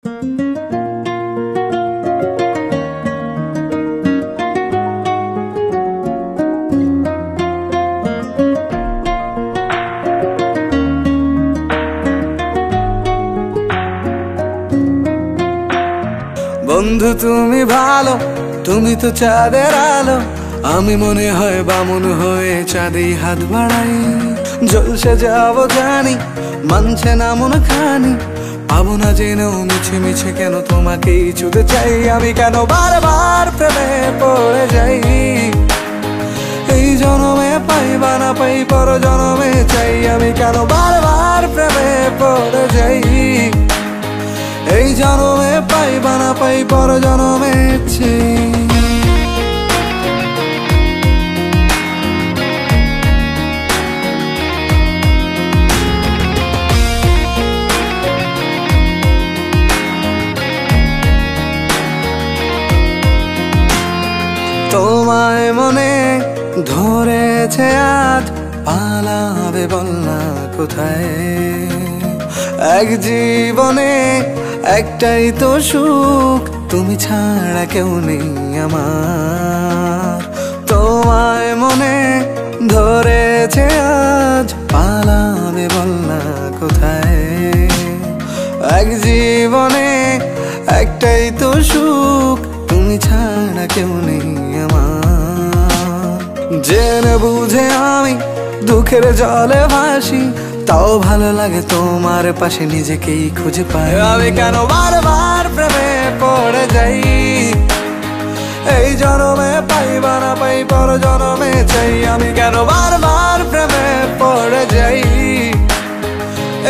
বন্ধু তুমি ভালো, তুমি তো চাঁদের আলো। আমি মনে হয় বামুন হয়ে চাঁদে হাত বাড়াই। জলসে যাবো জানি, মানছে না মন খানি। পাবো না জেনেও মিছে মিছে কেন তোমাকেই ছুতে চাই। আমি কেন বারবার প্রেমে পড়ে যাই। এই জনমে পাই বা না পাই, পর জনমে চাই। আমি কেন বারবার প্রেমে পড়ে যাই। এই জনমে পাই বা না পাই, পর জনমে চাই। তোমায় মনে ধরেছে আজ, পালাবে বল না কোথায়। এক জীবনে একটাই তো সুখ, তুমি ছাড়া কেউ নেই আমার। তোমায় মনে ধরেছে আজ, পালাবে বল না কোথায়। এক জীবনে একটাই তো সুখ, তুমি ছাড়া কেউ নেই আমার। জেনে বুঝে আমি দুঃখের জলে ভাসি, তাও ভালো লাগে তোমার পাশে নিজেকেই খুঁজে পাই। আমি কেন বারবার প্রেমে পড়ে যাই। এই জনমে পাই বা না পাই, পর জনমে চাই। আমি কেন বারবার প্রেমে পড়ে যাই।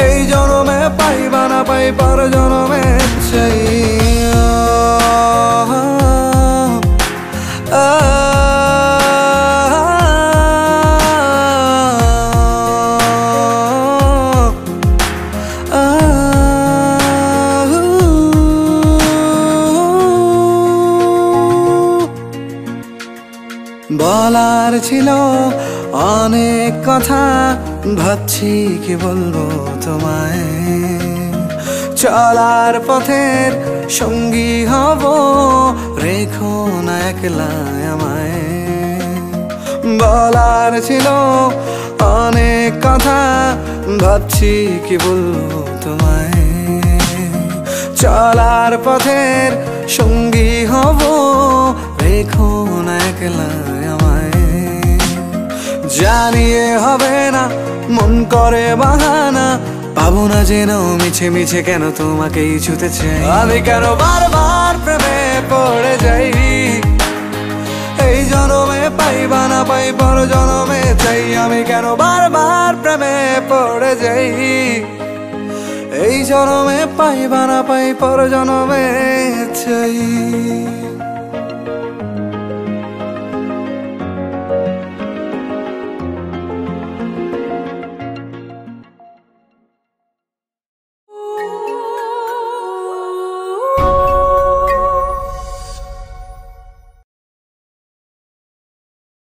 এই জনমে পাই বা না পাই, পর জনমে চাই। বলার ছিল অনেক কথা, ভাবছি কি বলবো তোমায়। চলার পথের সঙ্গী হব, রেখো না একলা আমায়। বলার ছিল অনেক কথা, ভাবছি কি বলবো তোমায়। চলার পথের সঙ্গী হব, রেখো না একলা আমায়। জানিয়ে হবে না, মন করে বাহানা। পাবো না জেনেও মিছে মিছে কেন তোমাকেই ছুতে চাই। আমি কেন বারবার প্রেমে পড়ে যাই। এই জনমে পাই বা না পাই, পর জনমে চাই। আমি কেন বারবার প্রেমে পড়ে যাই। এই জনমে পাই বা না পাই, পর জনমে চাই।